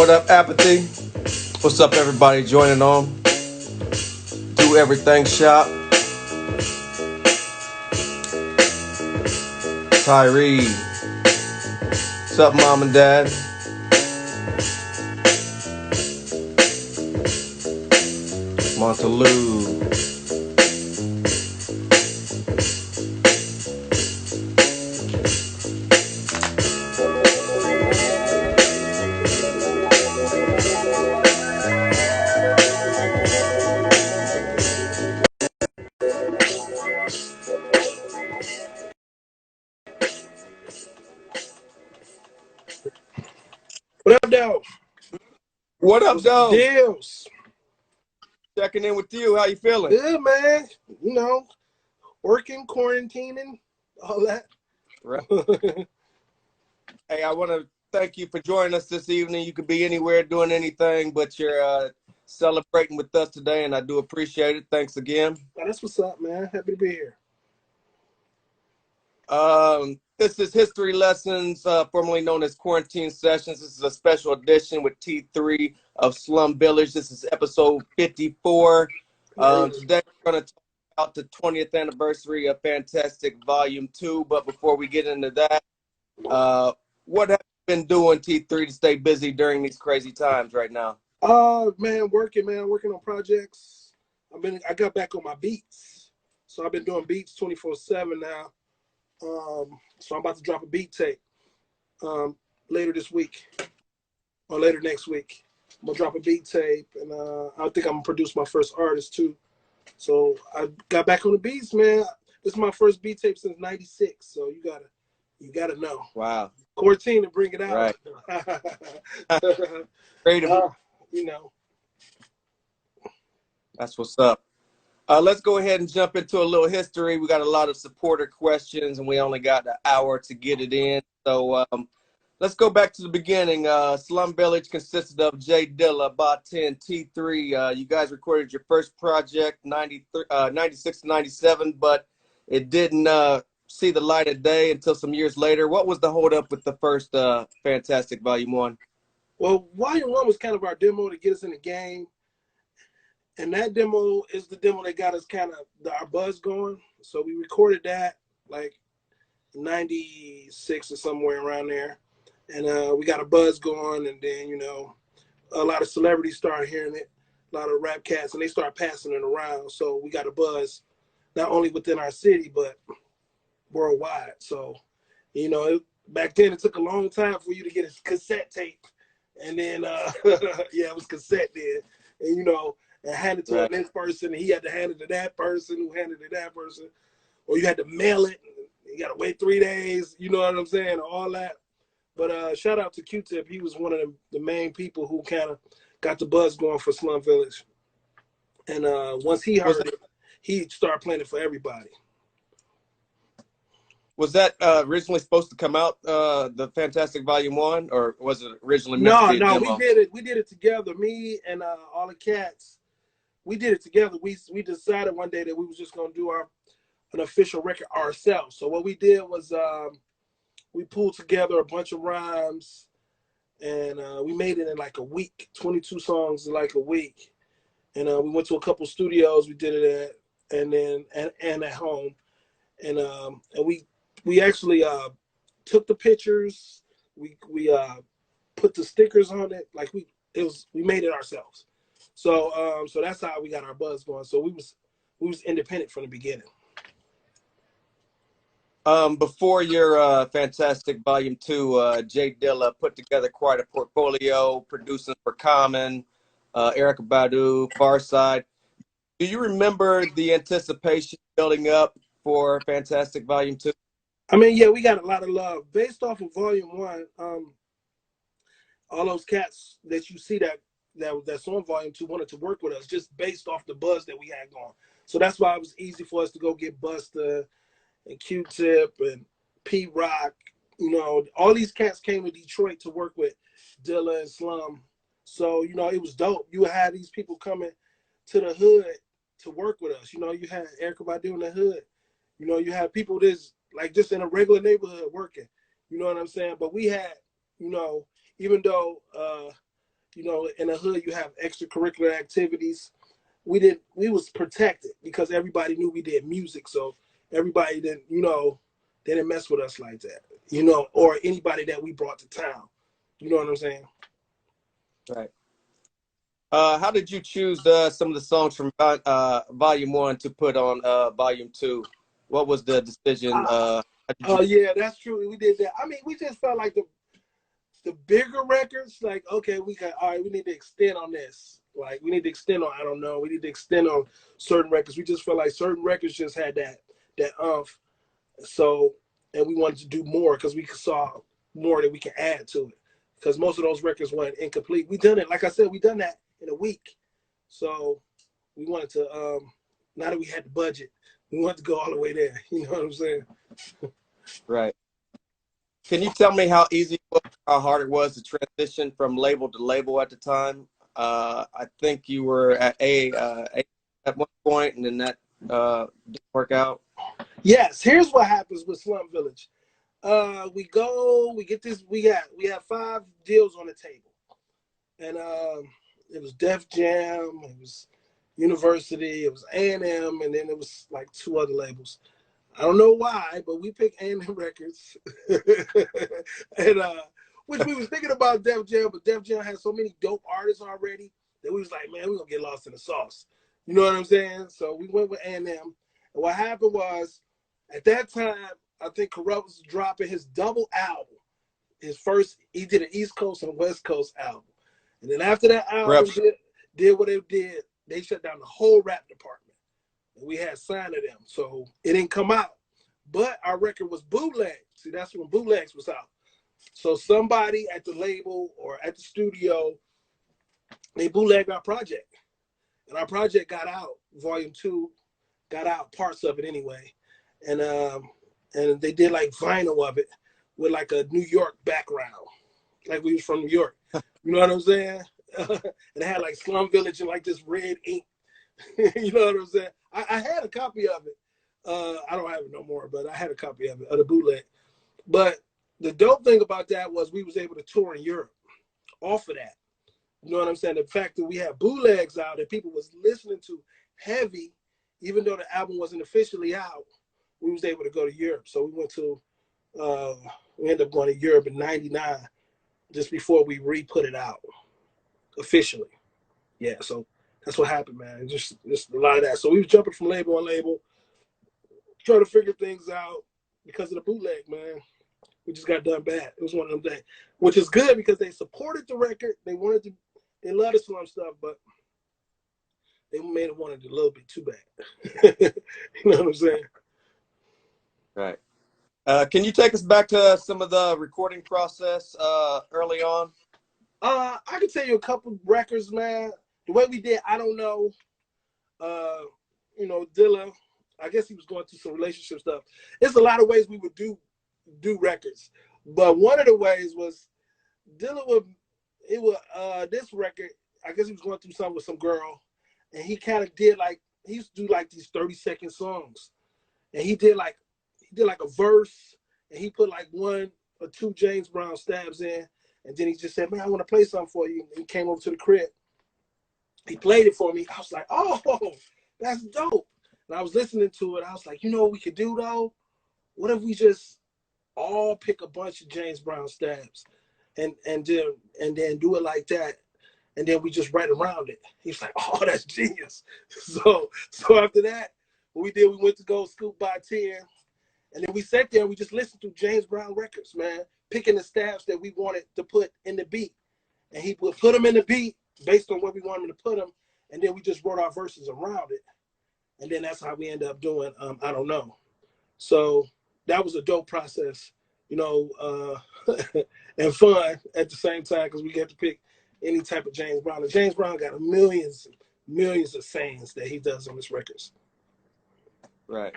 What up, Apathy? What's up, everybody joining on? Do Everything Shop. Tyree. What's up, Mom and Dad? Montaloo. What up, though? What up, though? Deals. Checking in with you. How you feeling? Good, man. You know, working, quarantining, all that. Right. Hey, I want to thank you for joining us this evening. You could be anywhere doing anything, but you're celebrating with us today, and I do appreciate it. Thanks again. That's what's up, man. Happy to be here. This is History Lessons, formerly known as Quarantine Sessions. This is a special edition with T3 of Slum Village. This is episode 54. Today we're going to talk about the 20th anniversary of Fantastic Volume 2. But before we get into that, what have you been doing, T3, to stay busy during these crazy times right now? Man, working on projects. I got back on my beats. So I've been doing beats 24/7 now. So I'm about to drop a beat tape later this week or later next week. I'm gonna drop a beat tape, and I think I'm gonna produce my first artist too. So I got back on the beats, man. This is my first beat tape since '96. So you gotta know. Wow. Quarantine to bring it out. Right. Great. You know. That's what's up. Let's go ahead and jump into a little history. We got a lot of supporter questions, and we only got an hour to get it in. So let's go back to the beginning. Slum Village consisted of J Dilla, Ba10, T3. You guys recorded your first project, 96 to 97, but it didn't see the light of day until some years later. What was the holdup with the first Fantastic Volume 1? Well, Volume 1 was kind of our demo to get us in the game. And that demo is the demo that got us kind of our buzz going. So we recorded that like 96 or somewhere around there. And we got a buzz going. And then, you know, a lot of celebrities started hearing it, a lot of rap cats, and they started passing it around. So we got a buzz not only within our city, but worldwide. So, you know, back then it took a long time for you to get a cassette tape. And then, yeah, it was cassette then. And, you know, and hand it to the next person, and he had to hand it to that person who handed it to that person, or you had to mail it. You got to wait 3 days. You know what I'm saying? All that. But shout out to QTip. He was one of the main people who kind of got the buzz going for Slum Village. And once he heard it, he started playing it for everybody. Was that originally supposed to come out, the Fantastic Volume 1, or was it originally meant to be a demo? No, we did it together. Me and all the cats. We did it together. We decided one day that we was just gonna do an official record ourselves. So what we did was we pulled together a bunch of rhymes, and we made it in like a week. 22 songs in like a week, and we went to a couple studios. We did it at and at home, and we actually took the pictures. We put the stickers on it. Like we made it ourselves. So so that's how we got our buzz going. So we was independent from the beginning. Before your Fantastic Volume 2, J Dilla put together quite a portfolio, producing for Common, Erykah Badu, Pharcyde. Do you remember the anticipation building up for Fantastic Volume 2? I mean, yeah, we got a lot of love based off of Volume 1. All those cats that you see that's on Volume 2 wanted to work with us just based off the buzz that we had going. So that's why it was easy for us to go get Busta and QTip and P Rock. You know, all these cats came to Detroit to work with Dilla and Slum. So, you know, it was dope. You had these people coming to the hood to work with us. You know, you had Erykah Badu in the hood. You know, you had people just in a regular neighborhood working. You know what I'm saying? But we had, you know, even though You know, in the hood, you have extracurricular activities. We was protected because everybody knew we did music. So everybody didn't, you know, they didn't mess with us like that, you know, or anybody that we brought to town. You know what I'm saying? Right. How did you choose some of the songs from Volume 1 to put on Volume 2? What was the decision? How did you? Yeah, that's true. We did that. I mean, we just felt like the bigger records, like, okay, all right, we need to extend on this. Like, we need to extend on, I don't know, we need to extend on certain records. We just felt like certain records just had that so, and we wanted to do more because we saw more that we can add to it. Because most of those records went incomplete. We done it, like I said, we done that in a week. So we wanted to, now that we had the budget, we wanted to go all the way there. You know what I'm saying? Right. Can you tell me how easy, how hard it was to transition from label to label at the time? I think you were at A at one point, and then that didn't work out. Yes. Here's what happens with Slum Village. We get this. We have 5 deals on the table, and it was Def Jam, it was University, it was A&M, and then it was like 2 other labels. I don't know why, but we picked A&M Records, and which we was thinking about Def Jam, but Def Jam had so many dope artists already that we was like, man, we're gonna get lost in the sauce. You know what I'm saying? So we went with A&M, and what happened was, at that time, I think Corrupt was dropping his double album. His first, he did an East Coast and West Coast album, and then after that album did what it did, they shut down the whole rap department. We had signed to them, so it didn't come out. But our record was bootleg. See, that's when bootlegs was out. So somebody at the label or at the studio, they bootlegged our project, and our project got out. Volume 2 got out, parts of it anyway, and they did like vinyl of it with like a New York background, like we was from New York. You know what I'm saying? And it had like Slum Village and like this red ink. You know what I'm saying? I had a copy of it. I don't have it no more, but I had a copy of it, of the bootleg. But the dope thing about that was we was able to tour in Europe off of that. You know what I'm saying? The fact that we had bootlegs out that people was listening to heavy, even though the album wasn't officially out, we was able to go to Europe. So we ended up going to Europe in '99, just before we re-put it out officially. Yeah, so that's what happened, man. Just a lot of that. So we was jumping from label on label, trying to figure things out because of the bootleg, man. We just got done bad. It was one of them things, which is good because they supported the record. They loved the Slum stuff, but they made it wanted it a little bit too bad. You know what I'm saying? Right. Can you take us back to some of the recording process early on? I can tell you a couple records, man. The way we did, I don't know. You know, Dilla, I guess he was going through some relationship stuff. There's a lot of ways we would do records, but one of the ways was Dilla this record. I guess he was going through something with some girl, and he kind of did like he used to do like these 30-second songs, and he did like a verse, and he put like 1 or 2 James Brown stabs in, and then he just said, "Man, I want to play something for you." And he came over to the crib. He played it for me. I was like, "Oh, that's dope." And I was listening to it. I was like, "You know what we could do though? What if we just all pick a bunch of James Brown stabs, and then do it like that, and then we just write around it." He's like, "Oh, that's genius." So after that, what we did, we went to go scoop by 10, and then we sat there and we just listened to James Brown records, man, picking the stabs that we wanted to put in the beat, and he would put them in the beat based on where we wanted him to put them, and then we just wrote our verses around it, and then that's how we end up doing I Don't Know. So that was a dope process, you know, and fun at the same time because we get to pick any type of James Brown. And James Brown got millions of sayings that he does on his records. Right.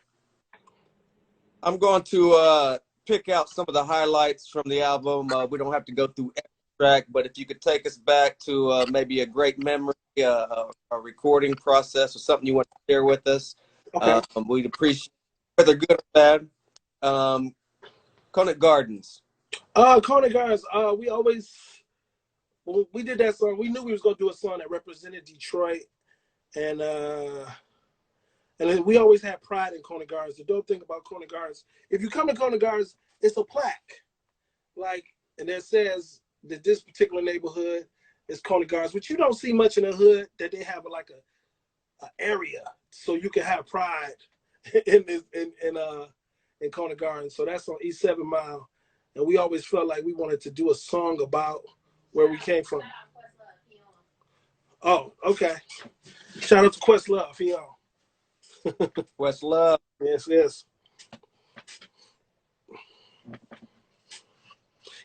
I'm going to pick out some of the highlights from the album. We don't have to go through every track, but if you could take us back to maybe a great memory, a recording process, or something you want to share with us, Okay. we'd appreciate it, whether good or bad. Conant Gardens. Conant Gardens, when we did that song, we knew we was gonna do a song that represented Detroit, and then we always had pride in Corner Gardens. The dope thing about Corner Gardens, if you come to Corner Gardens, it's a plaque, like, and that says that this particular neighborhood is Corner Gardens, which you don't see much in the hood, that they have like a area so you can have pride in this in Corner Gardens. So that's on East 7 Mile, and we always felt like we wanted to do a song about where we came from. Oh, okay. Shout out to Questlove. He on. Questlove. Yes, yes.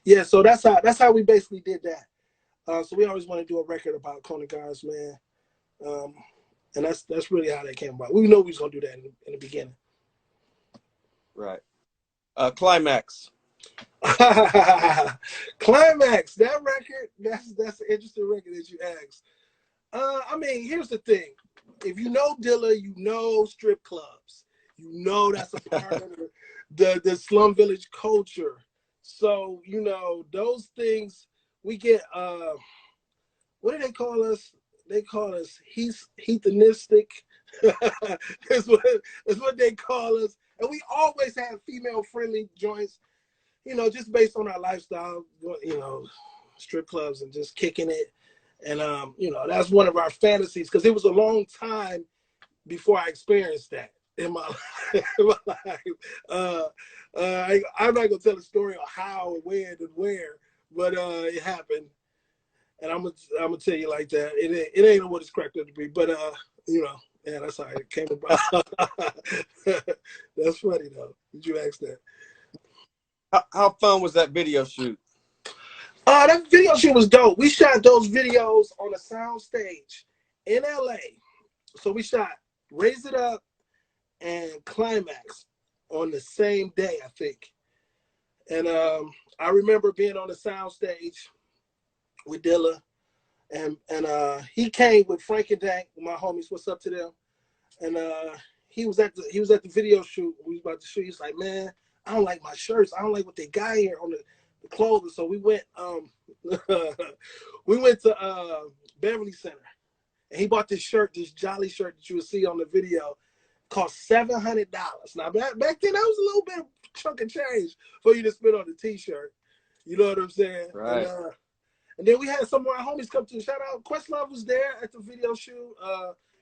Yeah, so that's how we basically did that. So we always want to do a record about Corner Gardens, man. And that's really how that came about. We know we was gonna do that in the beginning. Right. Climax. Climax, that record, that's an interesting record that you asked. I mean, here's the thing. If you know Dilla, you know strip clubs. You know that's a part of the slum village culture. So, you know, those things we get what do they call us? They call us heathenistic. is what they call us. And we always have female friendly joints, you know, just based on our lifestyle, you know, strip clubs and just kicking it. And you know, that's one of our fantasies, because it was a long time before I experienced that in my life. I'm not gonna tell the story of how and when and where, but it happened, and I'm gonna tell you like that. It ain't what it's cracked up to be, but you know, yeah, that's how it came about. That's funny though. Did you ask that? How fun was that video shoot? That video shoot was dope. We shot those videos on a sound stage in LA. So we shot Raise It Up and Climax on the same day, I think. And I remember being on the sound stage with Dilla, and he came with Frank and Dank, my homies. What's up to them? And he was at the video shoot. We was about to shoot. He's like, man, I don't like my shirts. I don't like what they got here on the clothing. So we went to Beverly Center, and he bought this shirt, this Jolly shirt that you would see on the video, cost $700. Now back then that was a little bit of chunk of change for you to spend on the t-shirt. You know what I'm saying? Right. And then we had some of our homies come to. Shout out, Questlove was there at the video shoot.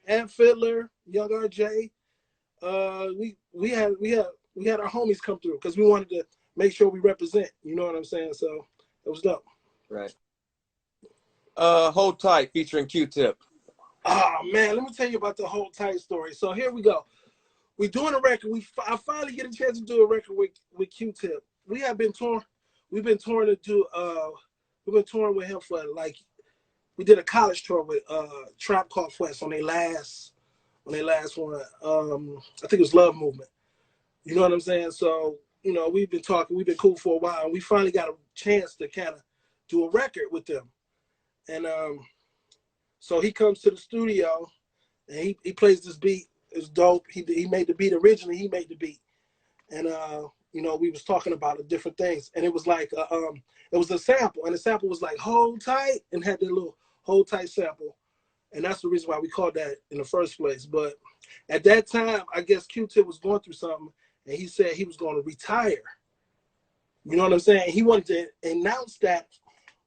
Ant Fiddler, Young RJ. We had our homies come through because we wanted to make sure we represent. You know what I'm saying? So it was dope. Right. Hold Tight featuring QTip. Oh man, let me tell you about the Hold Tight story. So here we go. We're doing a record. I finally get a chance to do a record with QTip. We have been touring. We've been touring to do. We've been touring with him for like. We did a college tour with Trap Call Quest on their last one. I think it was Love Movement. You know what I'm saying? So, you know, we've been talking, we've been cool for a while, and we finally got a chance to kind of do a record with them. And so he comes to the studio and he plays this beat. It's dope. He made the beat originally. He made the beat. And you know, we was talking about different things, and it was like it was a sample, and the sample was like Hold Tight, and had that little Hold Tight sample. And that's the reason why we called that in the first place. But at that time, I guess Q-Tip was going through something, and he said he was going to retire. You know what I'm saying? He wanted to announce that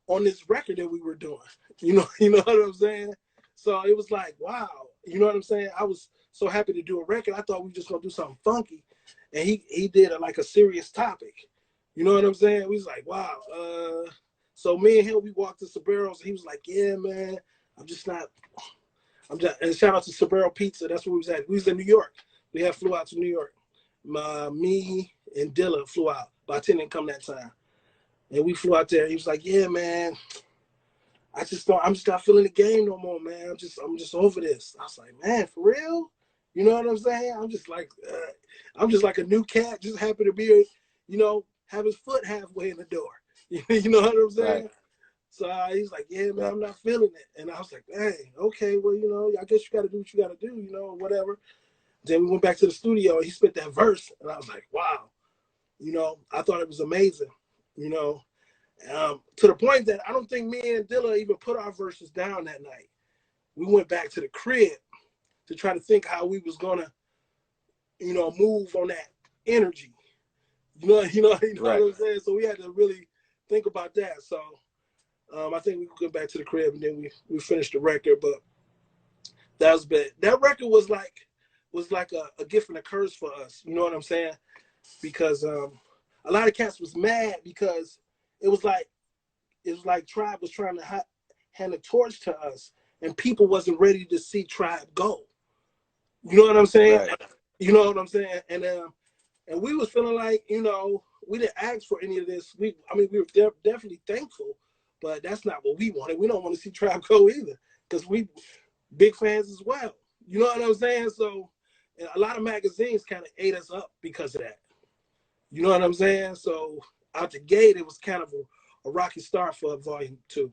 on this record that we were doing. You know what I'm saying? So it was like, wow. You know what I'm saying? I was so happy to do a record. I thought we were just going to do something funky. And he did like a serious topic. You know what I'm saying? We was like, wow. So me and him, we walked to Sabero's, and he was like, yeah, man, I'm just, and shout out to Sabero Pizza. That's where we was at. We was in New York. We had flew out to New York. Me and Dilla flew out, but I didn't come that time. And we flew out there. He was like, yeah, man, I'm just not feeling the game no more, man. I'm just over this. I was like, man, for real? You know what I'm saying? I'm just like a new cat, just happy to be, you know, have his foot halfway in the door. You know what I'm saying? Right. So he's like, yeah, man, I'm not feeling it. And I was like, hey, okay, well, you know, I guess you got to do what you got to do, you know, whatever. Then we went back to the studio, and he spit that verse, and I was like, wow. You know, I thought it was amazing, you know. To the point that I don't think me and Dilla even put our verses down that night. We went back to the crib to try to think how we was gonna, move on that energy. Right. What I'm saying? So we had to really think about that. So I think we went back to the crib and then we finished the record. But that was bad. That record was like a gift and a curse for us. You know what I'm saying? Because a lot of cats was mad because it was like Tribe was trying to hand a torch to us, and people wasn't ready to see Tribe go. You know what I'm saying? Right. You know what I'm saying? And we was feeling like, we didn't ask for any of this. We were definitely thankful, but that's not what we wanted. We don't want to see Tribe go either, because we big fans as well. You know what I'm saying? So a lot of magazines kind of ate us up because of that. You know what I'm saying? So out the gate, it was kind of a rocky start for Volume 2.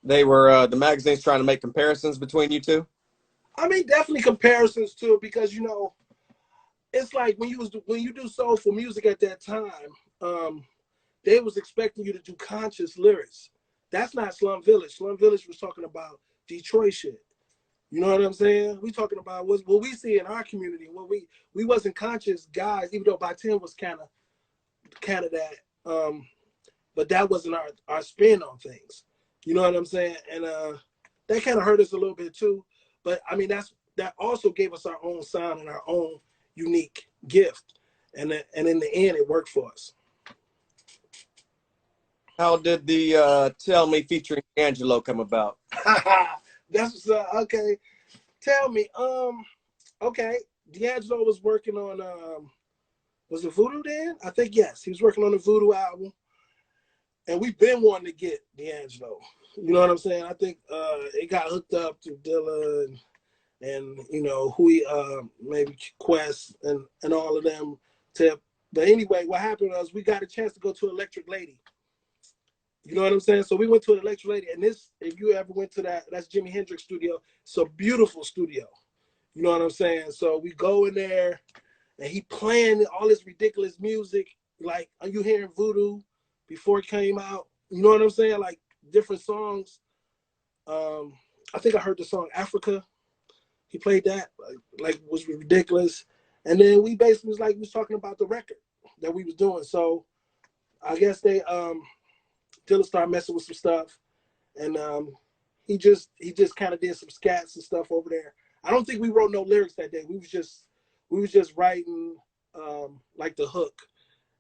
They were the magazines trying to make comparisons between you two? I mean, definitely comparisons too, because it's like when you do soulful music at that time, they was expecting you to do conscious lyrics. That's not Slum Village. Slum Village was talking about Detroit shit. You know what I'm saying? We talking about what we see in our community. What we wasn't conscious guys, even though by 10 was kind of that. But that wasn't our spin on things. You know what I'm saying? And that kind of hurt us a little bit too. But I mean, that also gave us our own sound and our own unique gift. And in the end, it worked for us. How did the Tell Me featuring Angelo come about? That's okay. Tell Me. Okay. D'Angelo was working on was it Voodoo then? I think yes. He was working on the Voodoo album. And we've been wanting to get D'Angelo. You know what I'm saying? I think it got hooked up to Dilla and maybe Quest and all of them. But anyway, what happened was we got a chance to go to Electric Lady. You know what I'm saying? So we went to an Electric Lady, and if you ever went to that's Jimi Hendrix studio. It's a beautiful studio. You know what I'm saying? So we go in there, and he playing all this ridiculous music. Like, are you hearing Voodoo before it came out? You know what I'm saying? Like different songs. I think I heard the song Africa. He played that, like was ridiculous. And then we basically was talking about the record that we was doing. So I guess they Dilla started messing with some stuff, and he just kind of did some scats and stuff over there. I don't think we wrote no lyrics that day. We was just writing like the hook,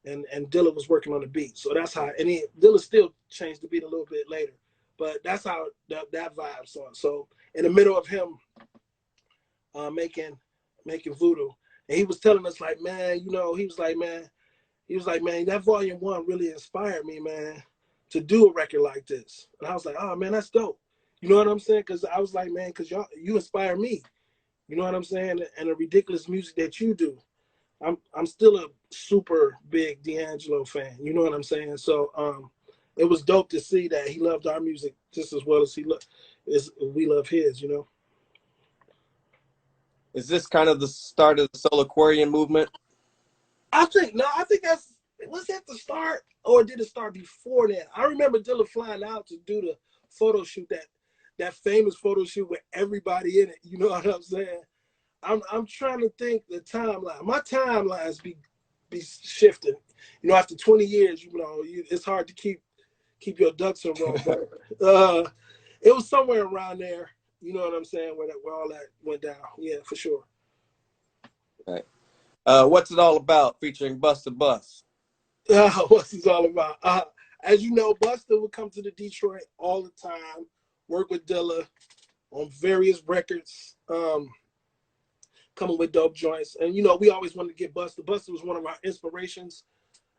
and Dilla was working on the beat. So that's how. And Dilla still changed the beat a little bit later, but that's how that vibe song. So in the middle of him making Voodoo, and he was telling us like, man, he was like, man, that Volume 1 really inspired me, man, to do a record like this. And I was like, oh man, that's dope. You know what I'm saying? Because I was like, man, because you inspire me. You know what I'm saying? And the ridiculous music that you do. I'm still a super big D'Angelo fan. You know what I'm saying? So it was dope to see that he loved our music just as well as we love his. Is this kind of the start of the Soul Aquarium movement? I think was that the start, or did it start before that? I remember Dilla flying out to do the photo shoot, that famous photo shoot with everybody in it. You know what I'm saying? I'm trying to think the timeline. My timelines be shifting. After 20 years, it's hard to keep your ducks in a row. But it was somewhere around there. You know what I'm saying? Where all that went down. Yeah, for sure. Right. What's It All About featuring Busta Bus? What's it all about? As you know, Busta would come to the Detroit all the time, work with Dilla on various records, coming with dope joints. And, we always wanted to get Busta. Busta was one of our inspirations,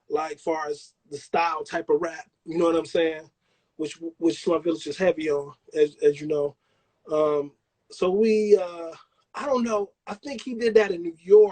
like far as the style type of rap, you know what I'm saying? Which Slum Village is heavy on, as you know. So we, I don't know, I think he did that in New York.